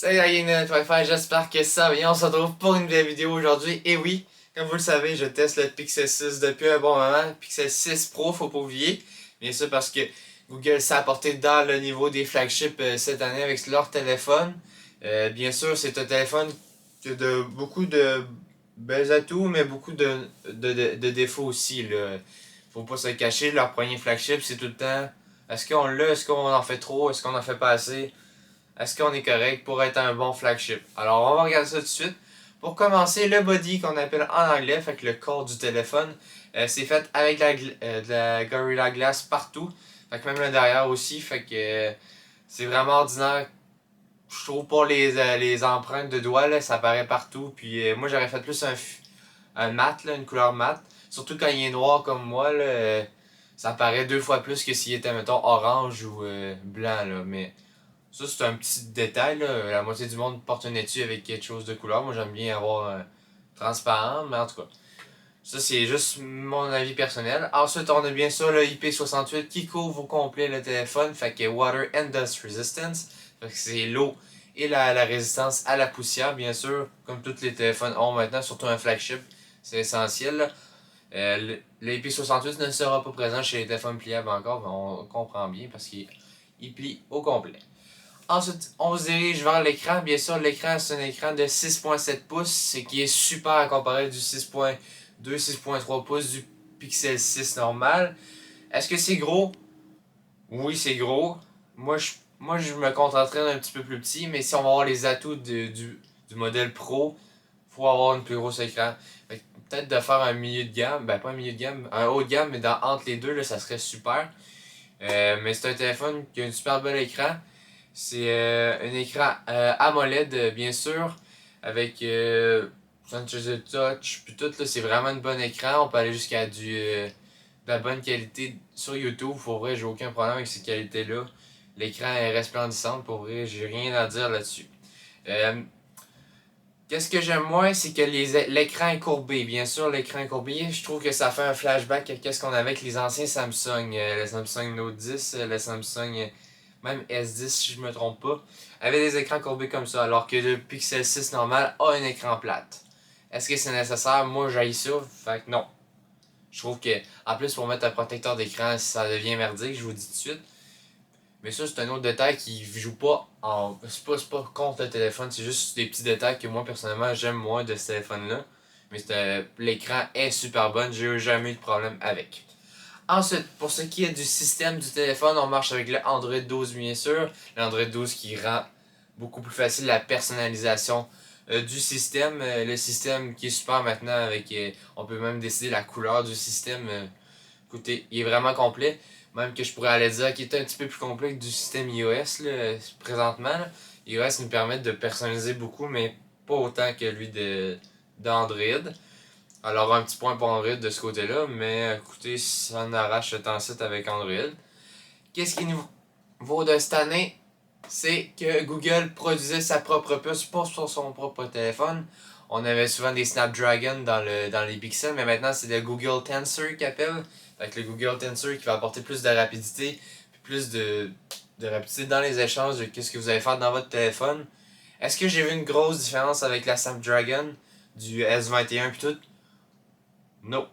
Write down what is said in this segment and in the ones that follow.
Salut la gang de notre Wi-Fi, j'espère que ça va bien. On se retrouve pour une nouvelle vidéo aujourd'hui. Et oui, comme vous le savez, je teste le Pixel 6 depuis un bon moment. Pixel 6 Pro, faut pas oublier. Bien sûr parce que Google s'est apporté dans le niveau des flagships cette année avec leur téléphone. Bien sûr, c'est un téléphone qui a beaucoup de belles atouts, mais beaucoup de défauts aussi. Là. Faut pas se cacher, leur premier flagship, c'est tout le temps est-ce qu'on l'a, est-ce qu'on en fait trop, est-ce qu'on en fait pas assez? Est-ce qu'on est correct pour être un bon flagship? Alors, on va regarder ça tout de suite. Pour commencer, le body qu'on appelle en anglais, fait que le corps du téléphone, c'est fait avec de la Gorilla Glass partout. Fait que même le derrière aussi, fait que c'est vraiment ordinaire. Je trouve pour les empreintes de doigts, là, ça apparaît partout. Puis moi, j'aurais fait plus un mat, là, une couleur mat. Surtout quand il est noir comme moi, là, ça apparaît deux fois plus que s'il était, mettons, orange ou blanc. Là. Mais ça, c'est un petit détail. Là. La moitié du monde porte un étui avec quelque chose de couleur. Moi, j'aime bien avoir transparent, mais en tout cas. Ça, c'est juste mon avis personnel. Ensuite, on a bien sûr le IP68 qui couvre au complet le téléphone. Fait que Water and Dust Resistance. Fait que c'est l'eau et la résistance à la poussière, bien sûr. Comme tous les téléphones ont maintenant, surtout un flagship. C'est essentiel. Là. Le IP68 ne sera pas présent chez les téléphones pliables encore, mais on comprend bien parce qu'il plie au complet. Ensuite, on se dirige vers l'écran. Bien sûr, l'écran, c'est un écran de 6.7 pouces, ce qui est super à comparer du 6.2, 6.3 pouces du Pixel 6 normal. Est-ce que c'est gros? Oui, c'est gros. Moi, je me contenterais d'un petit peu plus petit, mais si on va avoir les atouts du modèle Pro, faut avoir une plus grosse écran. Peut-être de faire un milieu de gamme, ben pas un milieu de gamme, un haut de gamme, mais entre les deux, là, ça serait super. Mais c'est un téléphone qui a un super bel écran. C'est un écran AMOLED, bien sûr, avec Sensor Touch, puis tout, là, c'est vraiment un bon écran. On peut aller jusqu'à de la bonne qualité sur YouTube. Pour vrai, j'ai aucun problème avec ces qualités-là. L'écran est resplendissant, pour vrai, j'ai rien à dire là-dessus. Euh, Qu'est-ce que j'aime moins, c'est que l'écran est courbé. Bien sûr, l'écran est courbé. Je trouve que ça fait un flashback à ce qu'on avait avec les anciens Samsung. Le Samsung Note 10, le Samsung même S10 si je me trompe pas, avait des écrans courbés comme ça, alors que le Pixel 6 normal a un écran plate. Est-ce que c'est nécessaire? Moi, j'haïs ça. Fait que non. Je trouve que, en plus, pour mettre un protecteur d'écran, ça devient merdique, je vous dis tout de suite. Mais ça, c'est un autre détail qui joue pas en. C'est pas contre le téléphone, c'est juste des petits détails que moi, personnellement, j'aime moins de ce téléphone-là. Mais l'écran est super bon, j'ai jamais eu de problème avec. Ensuite, pour ce qui est du système du téléphone, on marche avec le Android 12, bien sûr. L'Android 12 qui rend beaucoup plus facile la personnalisation du système. Le système qui est super maintenant, avec on peut même décider la couleur du système. Écoutez, il est vraiment complet. Même que je pourrais aller dire qu'il est un petit peu plus complet que du système iOS là, présentement. Là. iOS nous permet de personnaliser beaucoup, mais pas autant que lui d'Android. Alors un petit point pour Android de ce côté-là, mais écoutez, ça en arrache le temps site avec Android. Qu'est-ce qui est nouveau de cette année? C'est que Google produisait sa propre puce pour sur son propre téléphone. On avait souvent des Snapdragon dans les pixels, mais maintenant c'est le Google Tensor qui appelle. Fait que le Google Tensor qui va apporter plus de rapidité, puis plus de rapidité dans les échanges de ce que vous allez faire dans votre téléphone. Est-ce que j'ai vu une grosse différence avec la Snapdragon du S21 puis tout? Non.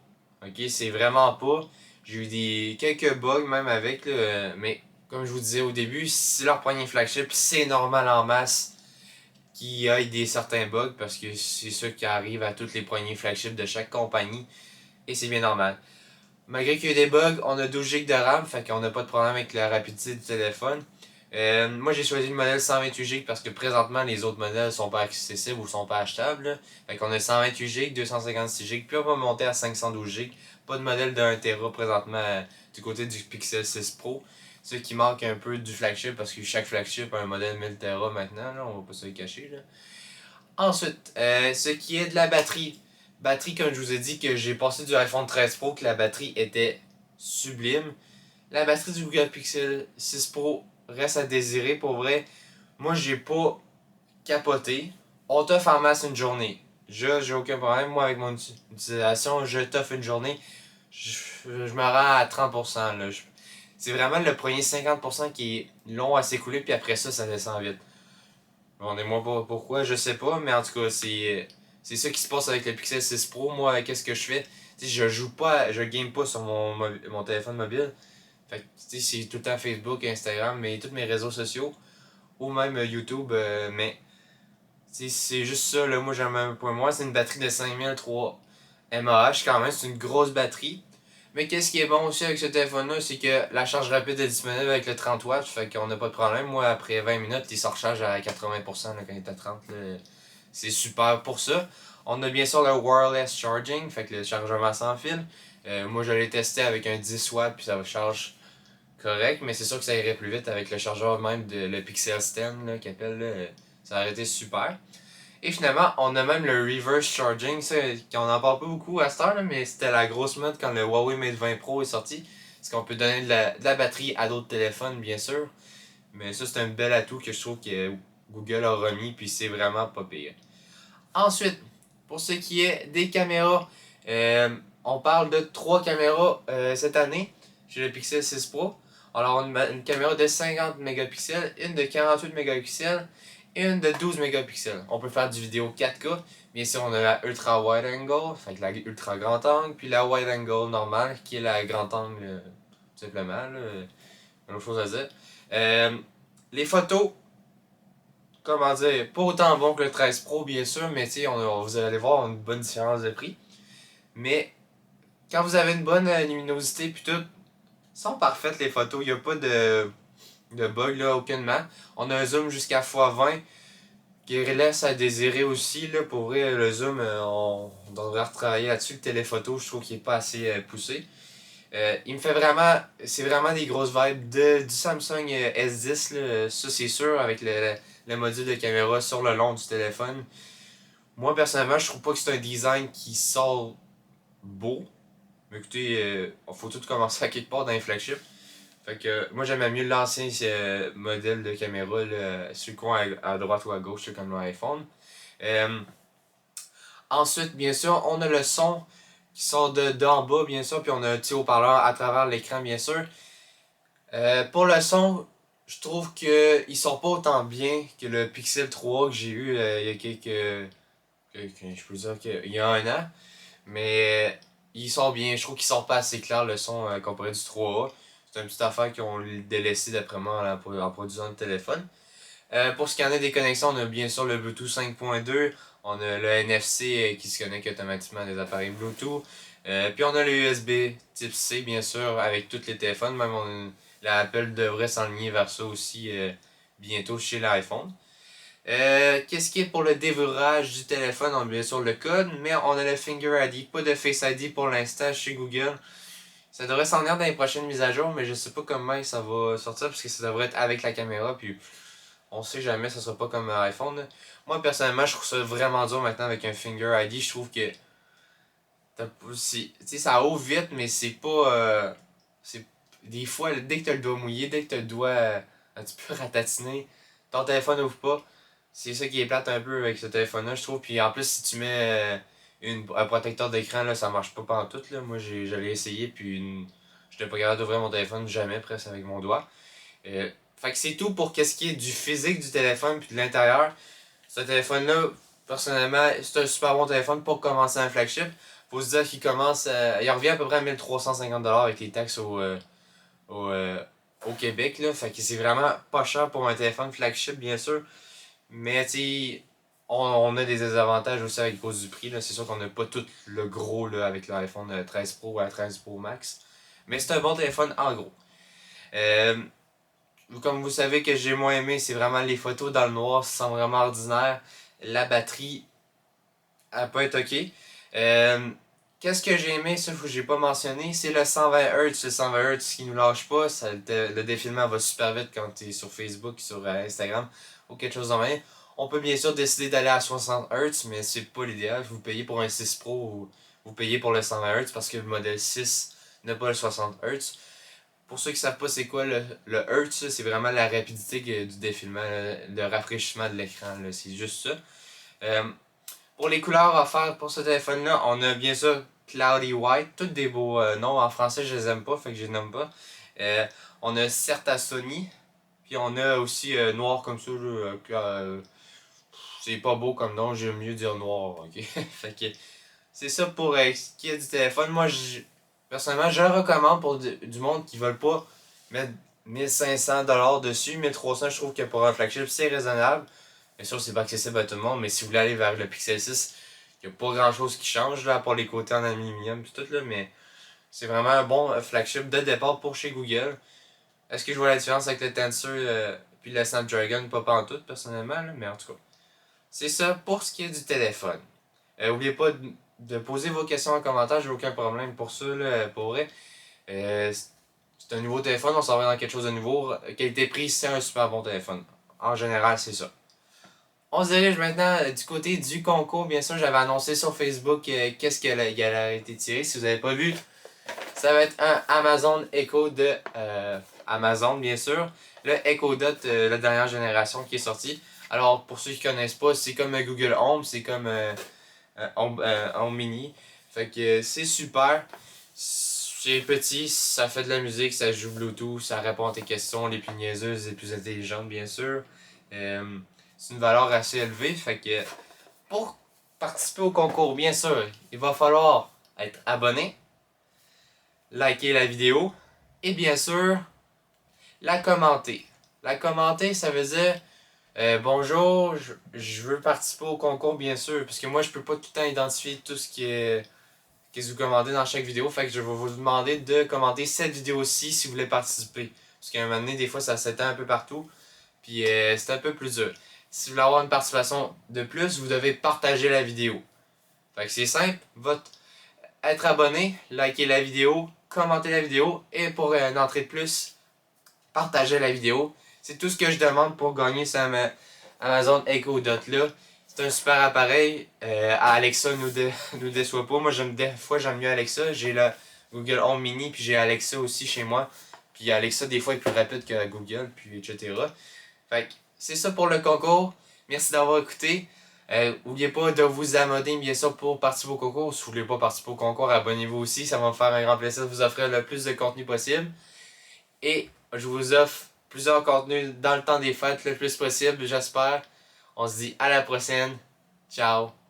Ok, c'est vraiment pas. J'ai eu quelques bugs même avec, là, mais comme je vous disais au début, si leur premier flagship, c'est normal en masse qu'il y ait certains bugs parce que c'est ça qui arrive à tous les premiers flagships de chaque compagnie et c'est bien normal. Malgré qu'il y ait des bugs, on a 12 Go de RAM, fait qu'on n'a pas de problème avec la rapidité du téléphone. Moi j'ai choisi le modèle 128 Go parce que présentement les autres modèles sont pas accessibles ou sont pas achetables. Là. Fait qu'on a 128 Go, 256 Go, puis on va monter à 512 Go. Pas de modèle de 1 Tera présentement du côté du Pixel 6 Pro. Ce qui manque un peu du flagship parce que chaque flagship a un modèle 1000 Tera maintenant, là, on va pas se le cacher. Là. Ensuite, ce qui est de la batterie. Batterie, comme je vous ai dit, que j'ai passé du iPhone 13 Pro, que la batterie était sublime. La batterie du Google Pixel 6 Pro reste à désirer. Pour vrai, moi, j'ai pas capoté. On t'offre en masse une journée. J'ai aucun problème. Moi, avec mon utilisation, je t'offre une journée. Je me rends à 30%. Là. C'est vraiment le premier 50% qui est long à s'écouler, puis après ça, ça descend vite. Demandez-moi pas pourquoi, je sais pas, mais en tout cas, c'est ça qui se passe avec le Pixel 6 Pro. Moi, qu'est-ce que je fais? Tu sais, je joue pas, je game pas sur mon téléphone mobile. Fait que, tu sais, c'est tout le temps Facebook, Instagram, mais tous mes réseaux sociaux, ou même YouTube, mais tu sais, c'est juste ça, là, moi j'aime un point. Moi, c'est une batterie de 5003 mAh quand même, c'est une grosse batterie. Mais qu'est-ce qui est bon aussi avec ce téléphone-là, c'est que la charge rapide est disponible avec le 30 watts, fait qu'on n'a pas de problème. Moi, après 20 minutes, il se recharge à 80% là, quand il est à 30. Là. C'est super pour ça. On a bien sûr le wireless charging, fait que le chargement sans fil. Moi, je l'ai testé avec un 10 watts, puis ça charge correct, mais c'est sûr que ça irait plus vite avec le chargeur même de le Pixel Stand là, qu'il appelle. Là, ça aurait été super. Et finalement, on a même le reverse charging, ça, on en parle pas beaucoup à cette heure, là, mais c'était la grosse mode quand le Huawei Mate 20 Pro est sorti. Parce qu'on peut donner de la batterie à d'autres téléphones, bien sûr. Mais ça, c'est un bel atout que je trouve que Google a remis, puis c'est vraiment pas pire. Ensuite, pour ce qui est des caméras, on parle de 3 caméras cette année chez le Pixel 6 Pro. Alors, une caméra de 50 mégapixels, une de 48 mégapixels et une de 12 mégapixels. On peut faire du vidéo 4K. Bien sûr, on a la ultra wide angle, fait que la ultra grand angle, puis la wide angle normale, qui est la grand angle, tout simplement. Là, une autre chose à dire. Les photos, comment dire, pas autant bon que le 13 Pro, bien sûr, mais tu sais, vous allez voir une bonne différence de prix. Mais quand vous avez une bonne luminosité, puis tout, sont parfaites les photos, il n'y a pas de bug là, aucunement. On a un zoom jusqu'à x20 qui laisse à désirer aussi. Là, pour vrai, le zoom, on devrait retravailler là-dessus. Le téléphoto, je trouve qu'il n'est pas assez poussé. Il me fait vraiment. C'est vraiment des grosses vibes du Samsung S10, là, ça c'est sûr, avec le module de caméra sur le long du téléphone. Moi personnellement, je trouve pas que c'est un design qui sort beau. Mais écoutez, il faut tout commencer à quelque part dans les flagships. Fait que moi j'aimais mieux l'ancien modèle de caméra, là, sur le coin à droite ou à gauche, comme l'iPhone. Euh, Ensuite, bien sûr, on a le son qui sort d'en bas, bien sûr, puis on a un petit haut-parleur à travers l'écran, bien sûr. Pour le son, je trouve qu'il sort pas autant bien que le Pixel 3 que j'ai eu il y a je peux dire qu'il y a un an. Mais il sort bien, je trouve qu'il sort pas assez clair le son comparé du 3A. C'est une petite affaire qu'ils ont délaissé d'après moi en produisant le téléphone. Pour ce qui en est des connexions, on a bien sûr le Bluetooth 5.2, on a le NFC qui se connecte automatiquement à des appareils Bluetooth, puis on a le USB type C bien sûr avec tous les téléphones, même la Apple devrait s'enligner vers ça aussi bientôt chez l'iPhone. Qu'est-ce qui est pour le déverrouillage du téléphone? On a bien sûr le code, mais on a le Finger ID, pas de Face ID pour l'instant chez Google. Ça devrait s'en venir dans les prochaines mises à jour, mais je sais pas comment ça va sortir parce que ça devrait être avec la caméra, puis on sait jamais, ça sera pas comme un iPhone. Là. Moi personnellement, je trouve ça vraiment dur maintenant avec un Finger ID. Je trouve que ça ouvre vite, mais c'est pas. Des fois, dès que tu as le doigt mouillé, dès que tu as le doigt un petit peu ratatiné, ton téléphone ouvre pas. C'est ça qui est plate un peu avec ce téléphone-là, je trouve. Puis en plus, si tu mets un protecteur d'écran, là, ça marche pas pantoute. Là. Moi, j'allais essayer, puis j'étais pas capable d'ouvrir mon téléphone jamais presque avec mon doigt. Fait que c'est tout pour qu'est-ce qui est du physique du téléphone puis de l'intérieur. Ce téléphone-là, personnellement, c'est un super bon téléphone pour commencer un flagship. Faut se dire qu'il commence il revient à peu près à 1350$ avec les taxes au, euh, au Québec. Là. Fait que c'est vraiment pas cher pour un téléphone flagship, bien sûr. Mais tu on a des désavantages aussi avec cause du prix. Là. C'est sûr qu'on n'a pas tout le gros là, avec l'iPhone 13 Pro ou la 13 Pro Max. Mais c'est un bon téléphone en gros. Euh, Comme vous savez que j'ai moins aimé, c'est vraiment les photos dans le noir, ça sent vraiment ordinaire. La batterie, elle peut être ok. Euh, Qu'est-ce que j'ai aimé, ça que j'ai pas mentionné, c'est le 120 Hz. Le 120 Hz qui nous lâche pas, le défilement va super vite quand tu es sur Facebook, sur Instagram ou quelque chose de même. On peut bien sûr décider d'aller à 60 Hz, mais c'est pas l'idéal. Vous payez pour un 6 Pro ou vous payez pour le 120 Hz parce que le modèle 6 n'a pas le 60 Hz. Pour ceux qui ne savent pas c'est quoi le Hertz, c'est vraiment la rapidité du défilement, le rafraîchissement de l'écran, c'est juste ça. Euh, pour les couleurs à faire pour ce téléphone-là, on a bien sûr Cloudy White, tous des beaux noms. En français, je les aime pas, fait que je les nomme pas. On a Certa Sony, puis on a aussi noir comme ça, c'est pas beau comme nom, j'aime mieux dire noir, ok? Fait que c'est ça pour ce qui est du téléphone. Moi, personnellement, je le recommande pour du monde qui veulent pas mettre 1500$ dessus. 1300$, je trouve que pour un flagship, c'est raisonnable. Bien sûr, c'est pas accessible à tout le monde, mais si vous voulez aller vers le Pixel 6, il n'y a pas grand chose qui change là, pour les côtés en aluminium et tout là, mais c'est vraiment un bon flagship de départ pour chez Google. Est-ce que je vois la différence avec le Tensor puis le Snapdragon? Pas pantoute personnellement, là, mais en tout cas. C'est ça pour ce qui est du téléphone. N'oubliez pas de poser vos questions en commentaire, j'ai aucun problème pour ça, là, pour vrai. C'est un nouveau téléphone, on s'en va dans quelque chose de nouveau. Qualité-prix, c'est un super bon téléphone. En général, c'est ça. On se dirige maintenant du côté du concours. Bien sûr, j'avais annoncé sur Facebook qu'est-ce qu'il allait été tiré. Si vous n'avez pas vu, ça va être un Amazon Echo de Amazon, bien sûr. Le Echo Dot, la dernière génération qui est sortie. Alors, pour ceux qui connaissent pas, c'est comme Google Home, c'est comme Home Mini. Fait que c'est super. C'est petit, ça fait de la musique, ça joue Bluetooth, ça répond à tes questions les plus niaiseuses et les plus intelligentes, bien sûr. C'est une valeur assez élevée. Fait que pour participer au concours, bien sûr, il va falloir être abonné, liker la vidéo et bien sûr, la commenter. La commenter, ça veut dire bonjour, je veux participer au concours, bien sûr, parce que moi, je peux pas tout le temps identifier tout ce qui est que vous commandez dans chaque vidéo. Fait que je vais vous demander de commenter cette vidéo-ci si vous voulez participer. Parce qu'à un moment donné, des fois, ça s'étend un peu partout. Puis c'est un peu plus dur. Si vous voulez avoir une participation de plus, vous devez partager la vidéo. Fait que c'est simple. Être abonné, liker la vidéo, commenter la vidéo. Et pour une entrée de plus, partager la vidéo. C'est tout ce que je demande pour gagner ce Amazon Echo Dot là. C'est un super appareil. Alexa nous déçoit pas. Moi, des fois, j'aime mieux Alexa. J'ai la Google Home Mini, puis j'ai Alexa aussi chez moi. Puis Alexa, des fois, est plus rapide que Google, puis etc. Fait que c'est ça pour le concours. Merci d'avoir écouté. N'oubliez pas de vous abonner, bien sûr, pour participer au concours. Si vous voulez pas participer au concours, abonnez-vous aussi. Ça va me faire un grand plaisir de vous offrir le plus de contenu possible. Et je vous offre plusieurs contenus dans le temps des fêtes le plus possible, j'espère. On se dit à la prochaine. Ciao!